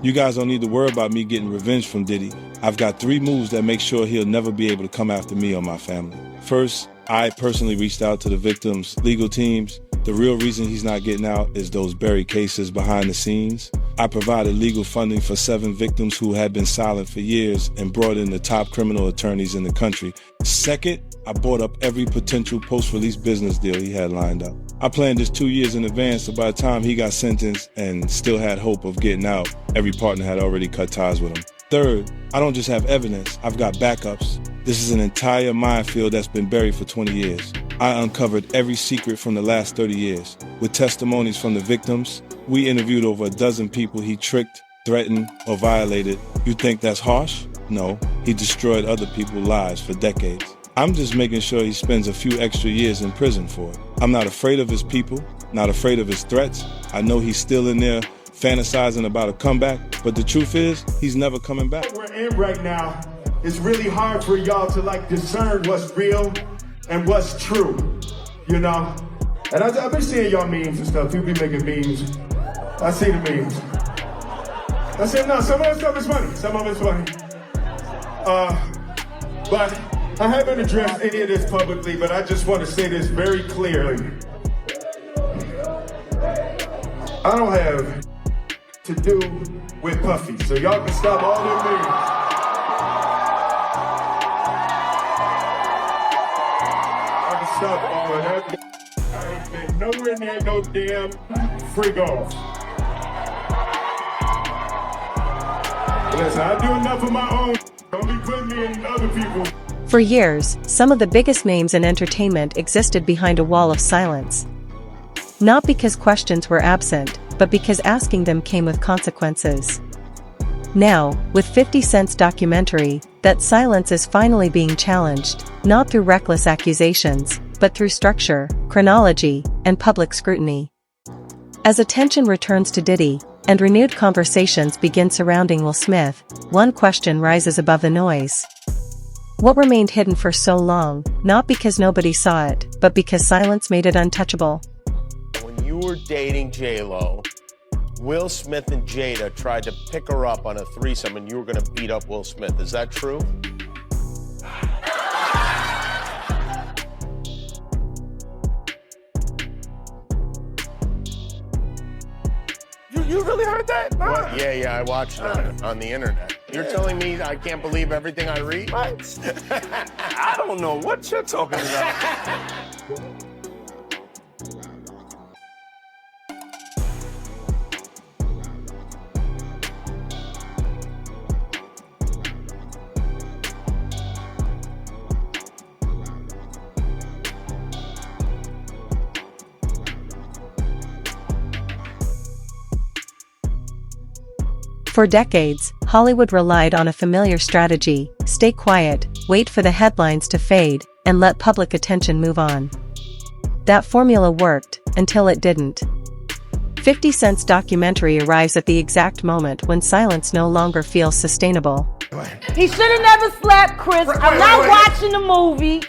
You guys don't need to worry about me getting revenge from Diddy. I've got 3 moves that make sure he'll never be able to come after me or my family. First, I personally reached out to the victims' legal teams. The real reason he's not getting out is those buried cases behind the scenes. I provided legal funding for 7 victims who had been silent for years and brought in the top criminal attorneys in the country. Second, I bought up every potential post-release business deal he had lined up. I planned this 2 years in advance, so by the time he got sentenced and still had hope of getting out, every partner had already cut ties with him. Third, I don't just have evidence, I've got backups. This is an entire minefield that's been buried for 20 years. I uncovered every secret from the last 30 years. With testimonies from the victims, we interviewed over a dozen people he tricked, threatened, or violated. You think that's harsh? No, he destroyed other people's lives for decades. I'm just making sure he spends a few extra years in prison for it. I'm not afraid of his people, not afraid of his threats. I know he's still in there fantasizing about a comeback, but the truth is, he's never coming back. What we're in right now, it's really hard for y'all to discern what's real and what's true, you know? And I've been seeing y'all memes and stuff. You be making memes. I see the memes. I said, no, some of that stuff is funny. Some of it's funny. But I haven't addressed any of this publicly, but I just want to say this very clearly. I don't have to do with Puffy, so y'all can stop all them memes. I can stop all of that. I ain't been nowhere near no damn free golf. Listen, I do enough of my own. Don't be putting me in other people. For years, some of the biggest names in entertainment existed behind a wall of silence. Not because questions were absent, but because asking them came with consequences. Now, with 50 Cent's documentary, that silence is finally being challenged, not through reckless accusations, but through structure, chronology, and public scrutiny. As attention returns to Diddy, and renewed conversations begin surrounding Will Smith, one question rises above the noise. What remained hidden for so long, not because nobody saw it, but because silence made it untouchable? When you were dating J-Lo, Will Smith and Jada tried to pick her up on a threesome and you were gonna beat up Will Smith. Is that true? You really heard that? Nah. What? Yeah, I watched it on the internet. You're telling me I can't believe everything I read? What? I don't know what you're talking about. For decades, Hollywood relied on a familiar strategy: stay quiet, wait for the headlines to fade, and let public attention move on. That formula worked, until it didn't. 50 Cent's documentary arrives at the exact moment when silence no longer feels sustainable. He should have never slapped Chris. I'm not watching the movie.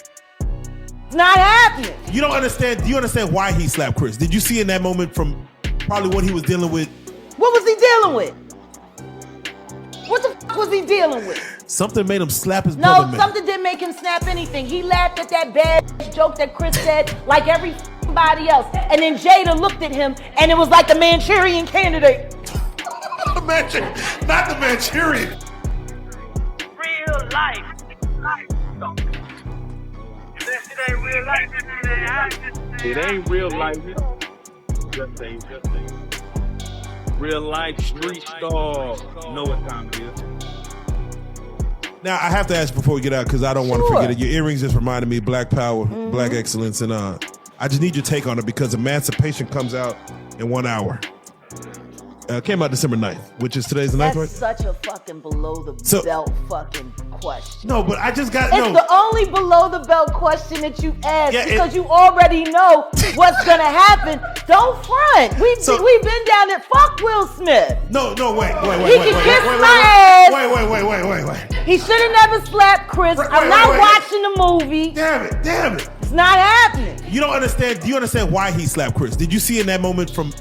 It's not happening. You don't understand. Do you understand why he slapped Chris? Did you see in that moment from probably what he was dealing with? What was he dealing with? What the f was he dealing with? Something made him slap his brother, man. No, something didn't make him snap anything. He laughed at that bad joke that Chris said like everybody else. And then Jada looked at him and it was like the Manchurian Candidate. Not the Manchurian. Real life. This ain't real life. It ain't real life. Just say. Real life street star. Know what time it is. Now, I have to ask before we get out, because I don't want to forget it. Your earrings just reminded me of Black Power, Black Excellence, and I just need your take on it, because Emancipation comes out in 1 hour. Came out December 9th, which is today's the 9th, right? That's such a fucking below the belt fucking question. No, but I just got... It's the only below the belt question that you ask, because you already know what's gonna happen. Don't front. We've been down there. Fuck Will Smith. No, wait. He can kiss my ass. Wait. He should have never slapped Chris. I'm not watching the movie. Damn it. It's not happening. You don't understand. Do you understand why he slapped Chris? Did you see in that moment from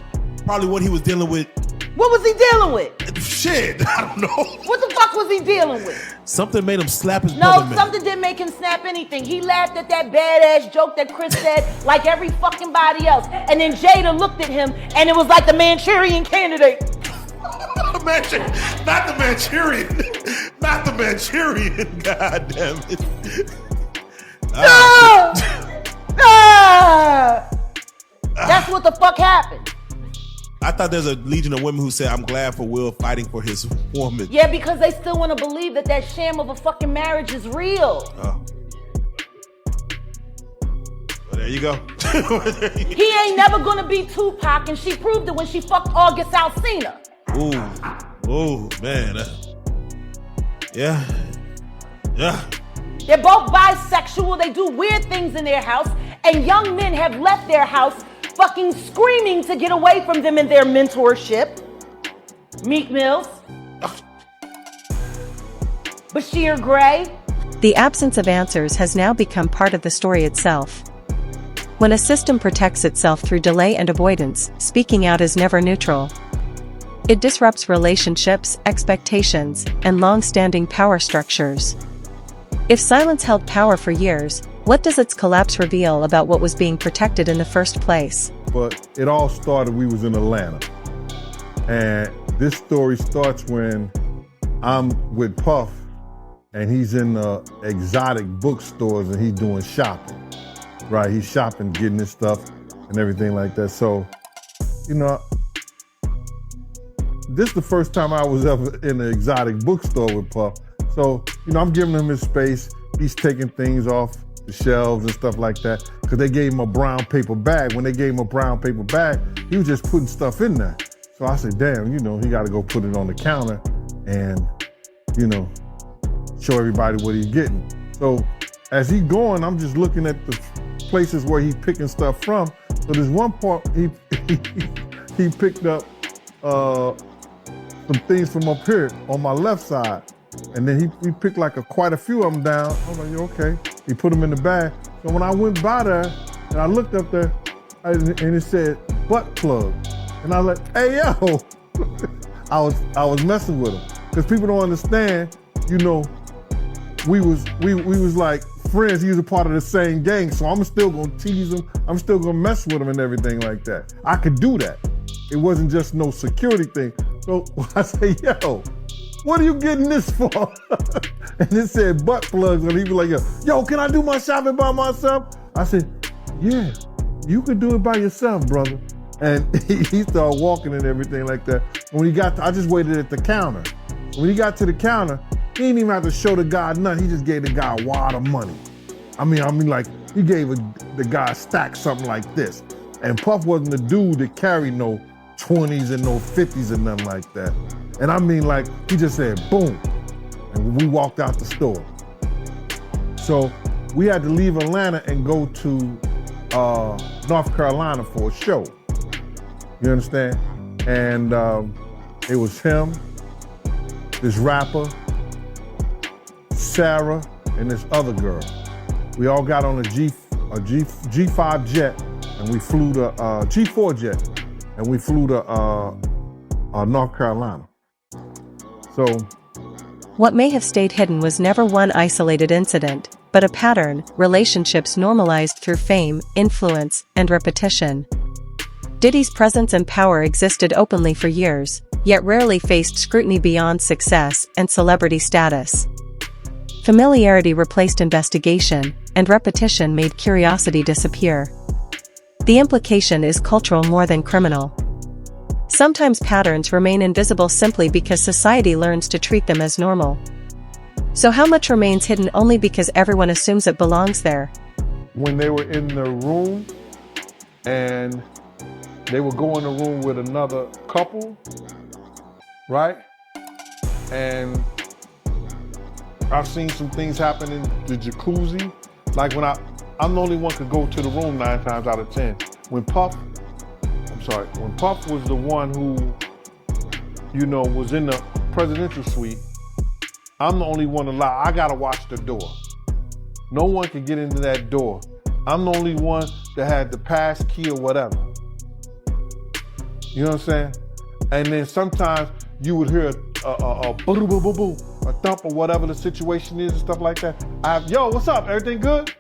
probably what he was dealing with What was he dealing with? Shit, I don't know. What the fuck was he dealing with? Something made him slap his No, brother, man. something didn't make him snap anything. He laughed at that badass joke that Chris said like every fucking body else. And then Jada looked at him and it was like the Manchurian Candidate. Not the Manchurian. Not the Manchurian. God damn it. That's what the fuck happened. I thought there's a legion of women who say, I'm glad for Will fighting for his woman. Yeah, because they still want to believe that that sham of a fucking marriage is real. Oh. Well, there you go. He ain't never gonna be Tupac, and she proved it when she fucked August Alsina. Ooh, man. Yeah. They're both bisexual, they do weird things in their house, and young men have left their house fucking screaming to get away from them in their mentorship. Meek Mills. Bashir Gray. The absence of answers has now become part of the story itself. When a system protects itself through delay and avoidance, speaking out is never neutral. It disrupts relationships, expectations, and long-standing power structures. If silence held power for years, what does its collapse reveal about what was being protected in the first place? But it all started, we was in Atlanta. And this story starts when I'm with Puff and he's in the exotic bookstores and he's doing shopping. Right, he's shopping, getting his stuff and everything like that. So, you know, this is the first time I was ever in an exotic bookstore with Puff. So, you know, I'm giving him his space. He's taking things off the shelves and stuff like that, because they gave him a brown paper bag. When they gave him a brown paper bag, he was just putting stuff in there. So I said, damn, you know, he got to go put it on the counter and, you know, show everybody what he's getting. So as he's going, I'm just looking at the places where he's picking stuff from. So there's one part he picked up some things from up here on my left side. And then he picked like quite a few of them down. I was like, okay. He put them in the bag. So when I went by there and I looked up there and it said butt plug. And I was like, hey yo, I was messing with him. Because people don't understand, you know, we was like friends. He was a part of the same gang. So I'm still gonna tease him. I'm still gonna mess with him and everything like that. I could do that. It wasn't just no security thing. So I say, yo, what are you getting this for? And it said butt plugs, and he was like, yo, can I do my shopping by myself? I said, yeah, you can do it by yourself, brother. And he started walking and everything like that. When he got I just waited at the counter. When he got to the counter, he didn't even have to show the guy nothing. He just gave the guy a wad of money. I mean, like, he gave the guy a stack something like this. And Puff wasn't the dude that carried no 20s and no 50s and nothing like that. And I mean, like, he just said, boom. And we walked out the store. So we had to leave Atlanta and go to North Carolina for a show. You understand? And it was him, this rapper, Sarah, and this other girl. We all got on a G5 jet, and we flew to G4 jet, and we flew to North Carolina. So, what may have stayed hidden was never one isolated incident, but a pattern, relationships normalized through fame, influence, and repetition. Diddy's presence and power existed openly for years, yet rarely faced scrutiny beyond success and celebrity status. Familiarity replaced investigation, and repetition made curiosity disappear. The implication is cultural more than criminal. Sometimes patterns remain invisible simply because society learns to treat them as normal. So how much remains hidden only because everyone assumes it belongs there? When they were in the room and they would go in the room with another couple, right? And I've seen some things happen in the jacuzzi. Like when I'm the only one could go to the room 9 times out of 10. When Puff was the one who, you know, was in the presidential suite, I'm the only one allowed. I gotta watch the door. No one can get into that door. I'm the only one that had the pass key or whatever. You know what I'm saying? And then sometimes you would hear a boom, boom, boom, boom, a thump or whatever the situation is and stuff like that. Yo, what's up? Everything good?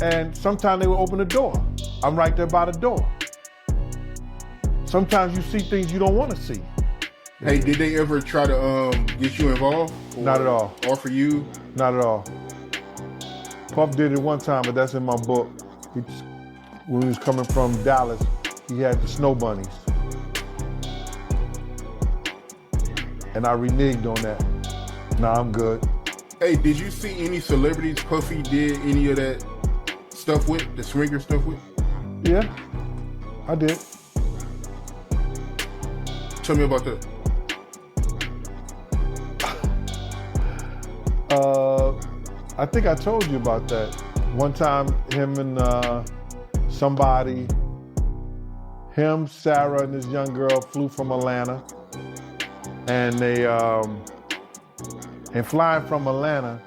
And sometimes they would open the door. I'm right there by the door. Sometimes you see things you don't want to see. Hey, did they ever try to get you involved? Not at all. Offer you? Not at all. Puff did it one time, but that's in my book. When he was coming from Dallas, he had the snow bunnies. And I reneged on that. Nah, I'm good. Hey, did you see any celebrities Puffy did any of that stuff with, the swinger stuff with? Yeah, I did. Tell me about that. I think I told you about that. One time, him and somebody, him, Sarah, and this young girl flew from Atlanta. And they, and flying from Atlanta,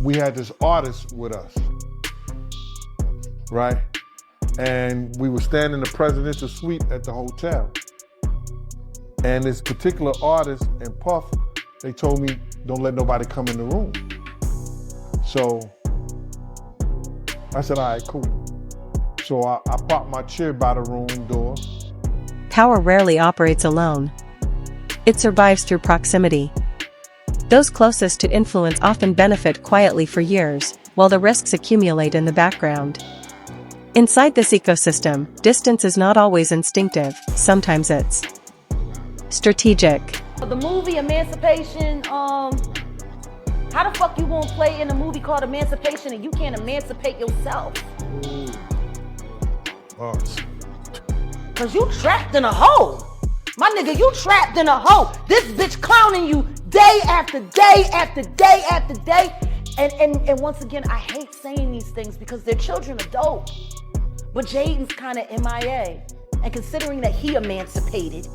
we had this artist with us, right? And we were staying in the presidential suite at the hotel. And this particular artist and Puff, they told me, don't let nobody come in the room. So I said, all right, cool. So I propped my chair by the room door. Power rarely operates alone. It survives through proximity. Those closest to influence often benefit quietly for years, while the risks accumulate in the background. Inside this ecosystem, distance is not always instinctive, sometimes it's strategic. The movie Emancipation, how the fuck you gonna play in a movie called Emancipation and you can't emancipate yourself? Cause you trapped in a hole. My nigga, you trapped in a hole. This bitch clowning you day after day after day after day. And once again, I hate saying these things because their children are dope. But Jaden's kind of MIA. And considering that he emancipated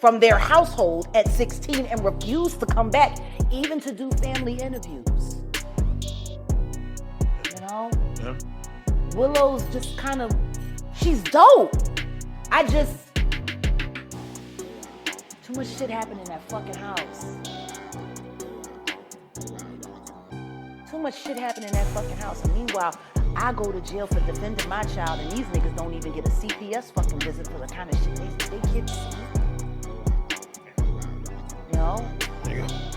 from their household at 16 and refused to come back, even to do family interviews. You know? Yeah. Willow's just kind of, she's dope. Too much shit happened in that fucking house. Too much shit happened in that fucking house. And meanwhile, I go to jail for defending my child, and these niggas don't even get a CPS fucking visit for the kind of shit they kids see. You know?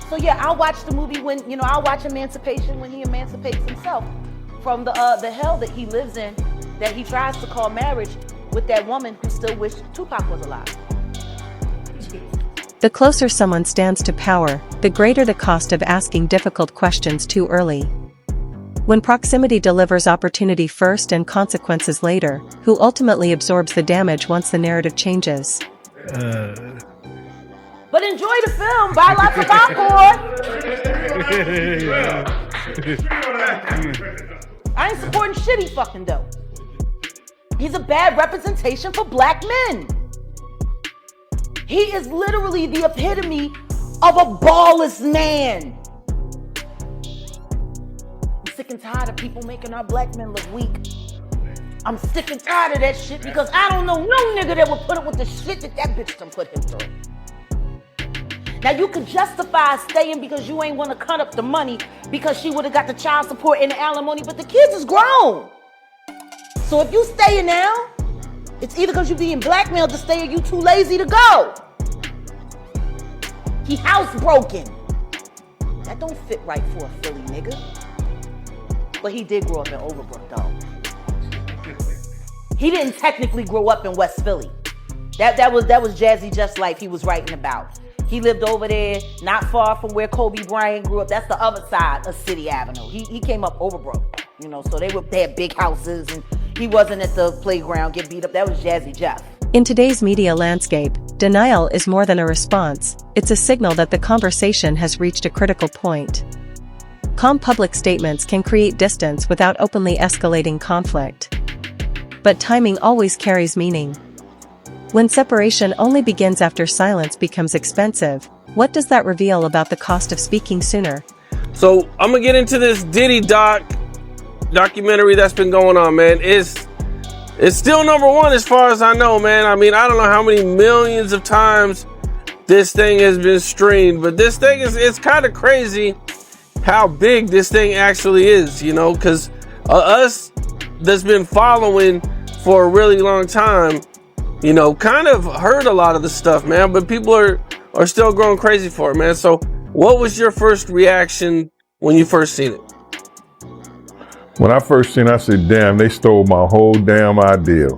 So yeah, I'll watch the movie when, I'll watch Emancipation when he emancipates himself from the hell that he lives in, that he tries to call marriage with that woman who still wished Tupac was alive. The closer someone stands to power, the greater the cost of asking difficult questions too early. When proximity delivers opportunity first and consequences later, who ultimately absorbs the damage once the narrative changes? But enjoy the film, buy lots of popcorn. I ain't supporting shit he fucking dope. He's a bad representation for black men. He is literally the epitome of a ballless man. I'm sick and tired of people making our black men look weak. I'm sick and tired of that shit because I don't know no nigga that would put up with the shit that bitch done put him through. Now you could justify staying because you ain't want to cut up the money because she would have got the child support and the alimony, but the kids is grown. So if you staying now, it's either because you being blackmailed to stay or you too lazy to go. He housebroken. That don't fit right for a Philly nigga. But he did grow up in Overbrook though. He didn't technically grow up in West Philly. That was Jazzy Just Life he was writing about. He lived over there, not far from where Kobe Bryant grew up. That's the other side of City Avenue. He came up Overbrook, so they had big houses and he wasn't at the playground, get beat up. That was Jazzy Jeff. In today's media landscape, denial is more than a response, it's a signal that the conversation has reached a critical point. Calm public statements can create distance without openly escalating conflict. But timing always carries meaning. When separation only begins after silence becomes expensive, what does that reveal about the cost of speaking sooner? So I'm gonna get into this Diddy documentary that's been going on, man. It's still number one as far as I know, man. I mean, I don't know how many millions of times this thing has been streamed, but this thing it's kind of crazy how big this thing actually is, you know, because us that's been following for a really long time, you know, kind of heard a lot of the stuff, man, but people are still going crazy for it, man. So what was your first reaction when you first seen it? When I first seen it, I said, damn, they stole my whole damn idea.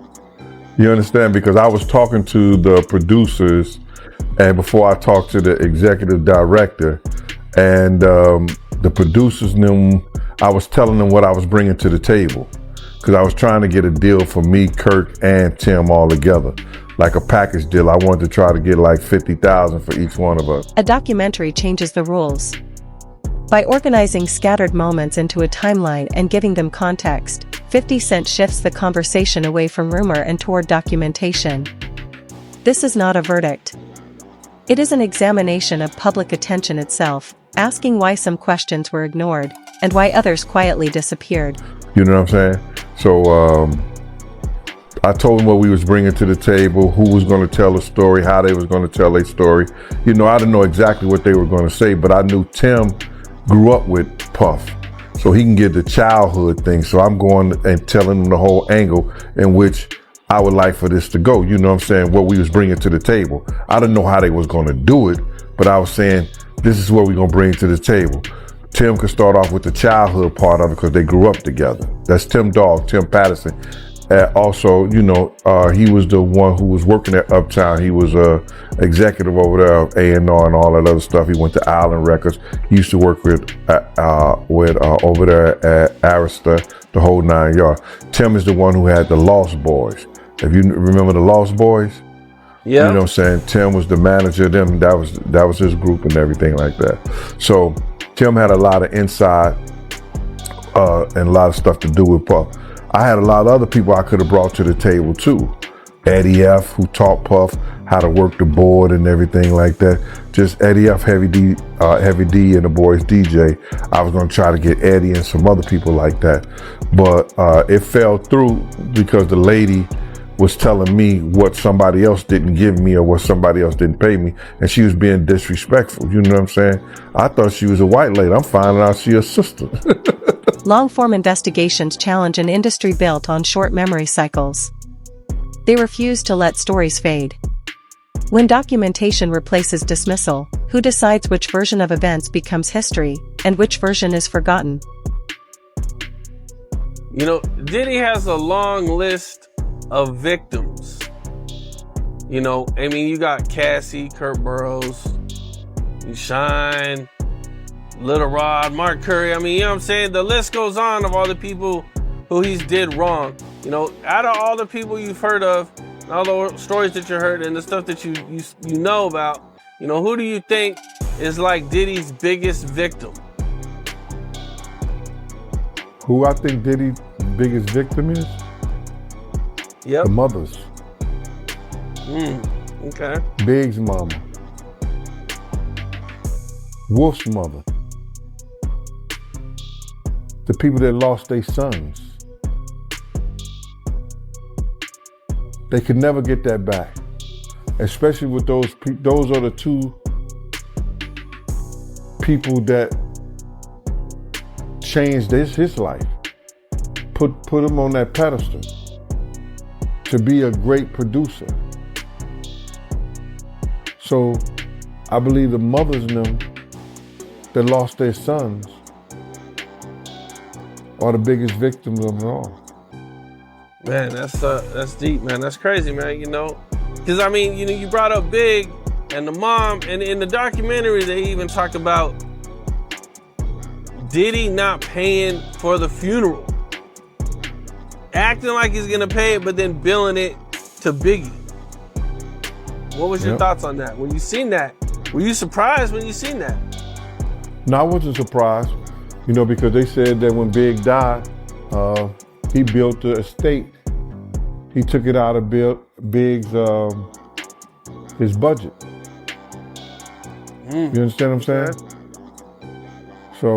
You understand? Because I was talking to the producers, and before I talked to the executive director, and the producers knew, I was telling them what I was bringing to the table. Because I was trying to get a deal for me, Kirk, and Tim all together. Like a package deal. I wanted to try to get like $50,000 for each one of us. A documentary changes the rules. By organizing scattered moments into a timeline and giving them context, 50 Cent shifts the conversation away from rumor and toward documentation. This is not a verdict. It is an examination of public attention itself, asking why some questions were ignored, and why others quietly disappeared. You know what I'm saying? So I told them what we was bringing to the table, who was going to tell a story, how they was going to tell a story. You know, I didn't know exactly what they were going to say, but I knew Tim grew up with Puff, so he can get the childhood thing. So I'm going and telling them the whole angle in which I would like for this to go. You know what I'm saying? What we was bringing to the table. I didn't know how they was going to do it, but I was saying, this is what we're going to bring to the table. Tim could start off with the childhood part of it because they grew up together. That's Tim Dog, Tim Patterson. Also, you know, he was the one who was working at Uptown. He was executive over there of A&R and all that other stuff. He went to Island Records. He used to work with over there at Arista, the whole 9 yards. Tim is the one who had the Lost Boys. If you remember the Lost Boys, yeah, you know what I'm saying. Tim was the manager of them. That was his group and everything like that. So Tim had a lot of inside and a lot of stuff to do with Puff. I had a lot of other people I could have brought to the table too. Eddie F, who taught Puff how to work the board and everything like that. Just Eddie F, Heavy D, and the boys DJ. I was going to try to get Eddie and some other people like that. But it fell through because the lady was telling me what somebody else didn't give me or what somebody else didn't pay me. And she was being disrespectful. You know what I'm saying? I thought she was a white lady. I'm finding out she's a sister. Long-form investigations challenge an industry built on short memory cycles. They refuse to let stories fade. When documentation replaces dismissal, who decides which version of events becomes history, and which version is forgotten? You know, Diddy has a long list of victims. You know, I mean, you got Cassie, Kurt Burrows, you Shine, Little Rod, Mark Curry. I mean, you know what I'm saying? The list goes on of all the people who he's did wrong. You know, out of all the people you've heard of, all the stories that you heard and the stuff that you know about, you know, who do you think is like Diddy's biggest victim? Who I think Diddy's biggest victim is? Yep. The mothers. Okay. Big's mama. Wolf's mother. The people that lost their sons. They could never get that back. Especially with those are the two people that changed his life. Put him on that pedestal to be a great producer. So I believe the mothers in them that lost their sons are the biggest victims of it all. Man, that's deep, man. That's crazy, man. You know, because I mean, you know, you brought up Big and the mom, and in the documentary they even talk about Diddy not paying for the funeral, acting like he's gonna pay it, but then billing it to Biggie. What was your thoughts on that? When you seen that, were you surprised when you seen that? No, I wasn't surprised, you know, because they said that when Big died, he built the estate. He took it out of Big's his budget. You understand what I'm saying? So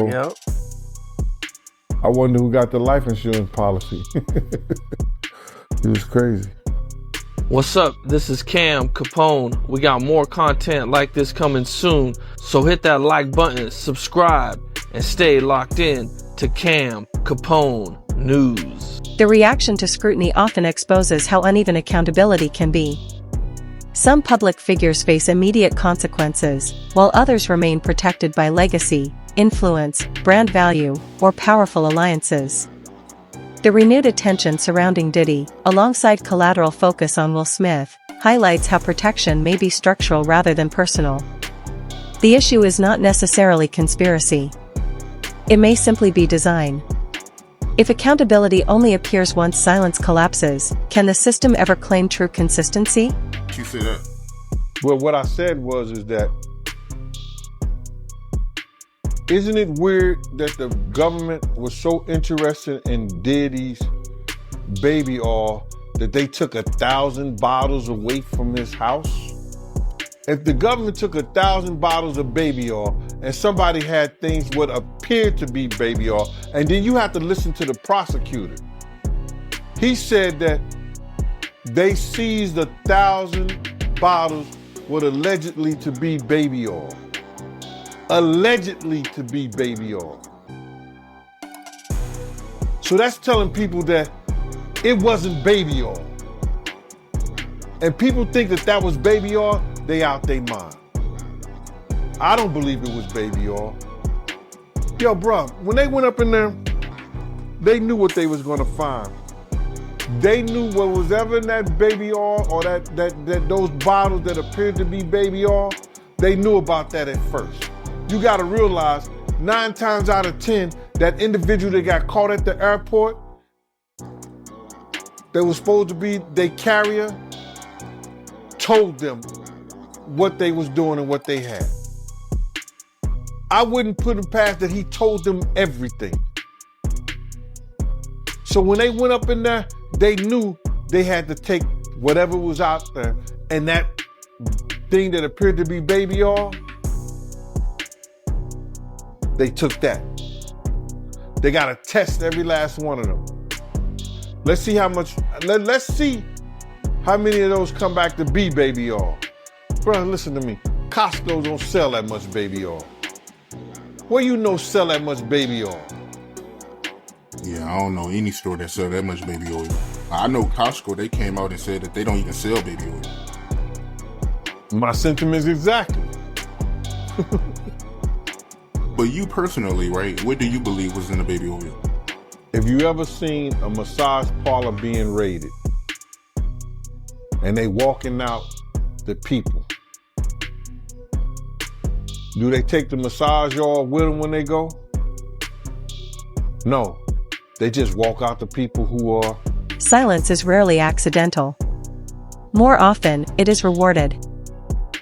I wonder who got the life insurance policy. He was crazy. What's up? This is Cam Capone. We got more content like this coming soon, so hit that like button, subscribe, and stay locked in to Cam Capone News. The reaction to scrutiny often exposes how uneven accountability can be. Some public figures face immediate consequences, while others remain protected by legacy, influence, brand value, or powerful alliances. The renewed attention surrounding Diddy, alongside collateral focus on Will Smith, highlights how protection may be structural rather than personal. The issue is not necessarily conspiracy. It may simply be design. If accountability only appears once silence collapses, can the system ever claim true consistency? You say that? Well, what I said is that isn't it weird that the government was so interested in Diddy's baby oil that they took 1,000 bottles away from his house? If the government took 1,000 bottles of baby oil and somebody had things what appeared to be baby oil, and then you have to listen to the prosecutor. He said that they seized 1,000 bottles what allegedly to be baby oil. Allegedly to be baby oil. So that's telling people that it wasn't baby oil. And people think that that was baby oil, they out their mind. I don't believe it was baby oil. Yo, bro, when they went up in there, they knew what they was gonna find. They knew what was ever in that baby oil or that those bottles that appeared to be baby oil, they knew about that at first. You gotta realize 9 times out of 10, that individual that got caught at the airport, that was supposed to be their carrier, told them what they was doing and what they had. I wouldn't put him past that he told them everything. So when they went up in there, they knew they had to take whatever was out there, and that thing that appeared to be baby oil, they took that. They gotta test every last one of them. Let's see how much, let's see how many of those come back to be baby oil. Bro, listen to me. Costco don't sell that much baby oil. Where you know sell that much baby oil? Yeah, I don't know any store that sell that much baby oil. I know Costco, they came out and said that they don't even sell baby oil. My sentiment is exactly. But you personally, right, what do you believe was in the baby oil? If you ever seen a massage parlor being raided and they walking out the people, do they take the massage oil with them when they go? No, they just walk out the people who are. Silence is rarely accidental. More often, it is rewarded.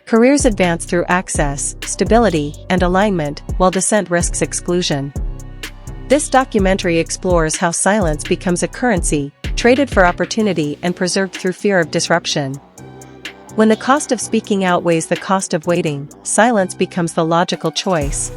Careers advance through access, stability, and alignment, while dissent risks exclusion. This documentary explores how silence becomes a currency, traded for opportunity and preserved through fear of disruption. When the cost of speaking outweighs the cost of waiting, silence becomes the logical choice.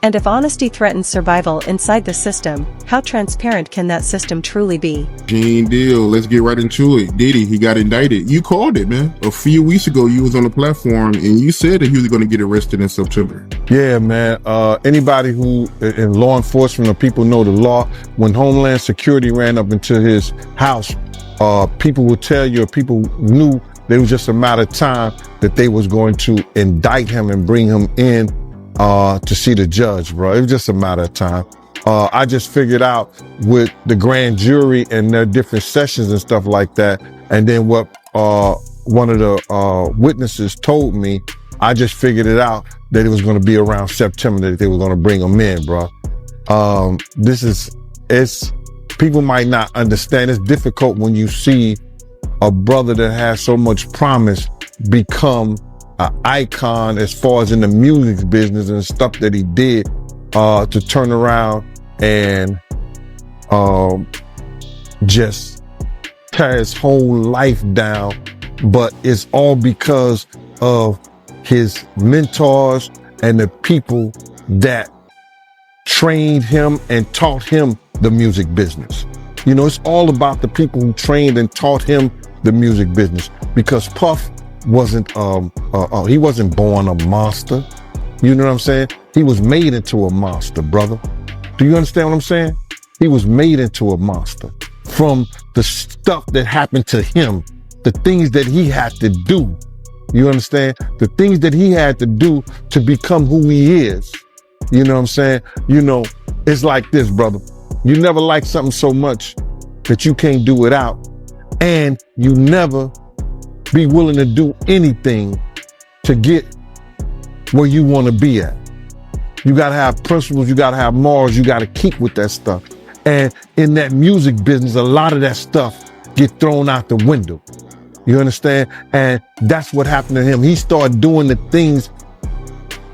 And if honesty threatens survival inside the system, how transparent can that system truly be? Gene Deal, let's get right into it. Diddy, he got indicted. You called it, man. A few weeks ago, you was on the platform and you said that he was going to get arrested in September. Yeah, man. Anybody who in law enforcement or people know the law, when Homeland Security ran up into his house, people would tell you, or people knew it was just a matter of time that they was going to indict him and bring him in to see the judge, bro. It was just a matter of time. I just figured out with the grand jury and their different sessions and stuff like that, and then what one of the witnesses told me, I just figured it out that it was going to be around September that they were going to bring him in, bro. People might not understand. It's difficult when you see a brother that has so much promise become an icon as far as in the music business and stuff that he did, to turn around and just tear his whole life down. But it's all because of his mentors and the people that trained him and taught him the music business. You know, it's all about the people who trained and taught him the music business, because Puff wasn't, he wasn't born a monster. You know what I'm saying? He was made into a monster, brother. Do you understand what I'm saying? He was made into a monster from the stuff that happened to him, the things that he had to do. You understand? The things that he had to do to become who he is. You know what I'm saying? You know, it's like this, brother. You never like something so much that you can't do without, and you never be willing to do anything to get where you want to be at. You got to have principles, you got to have morals, you got to keep with that stuff. And in that music business, a lot of that stuff get thrown out the window. You understand? And that's what happened to him. He started doing the things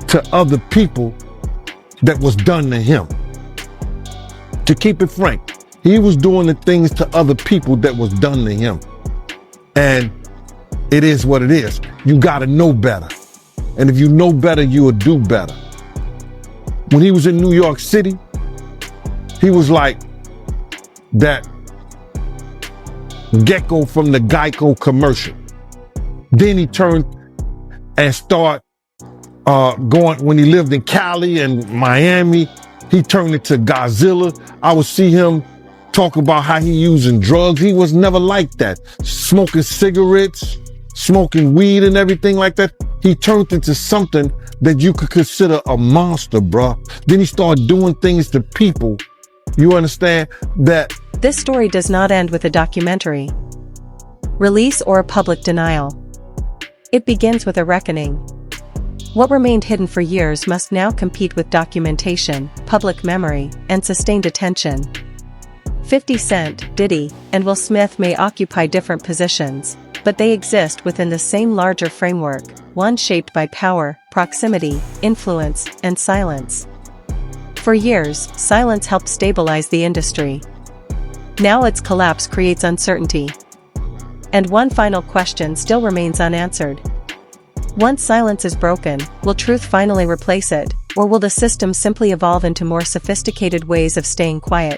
to other people that was done to him. To keep it frank, he was doing the things to other people that was done to him. And it is what it is. You got to know better. And if you know better, you will do better. When he was in New York City, he was like that gecko from the Geico commercial. Then he turned and started going, when he lived in Cali and Miami, he turned into Godzilla. I would see him talk about how he using drugs. He was never like that. Smoking cigarettes, smoking weed and everything like that. He turned into something that you could consider a monster, bruh. Then he started doing things to people. You understand that? This story does not end with a documentary, release, or a public denial. It begins with a reckoning. What remained hidden for years must now compete with documentation, public memory, and sustained attention. 50 Cent, Diddy, and Will Smith may occupy different positions, but they exist within the same larger framework, one shaped by power, proximity, influence, and silence. For years, silence helped stabilize the industry. Now its collapse creates uncertainty. And one final question still remains unanswered. Once silence is broken, will truth finally replace it, or will the system simply evolve into more sophisticated ways of staying quiet?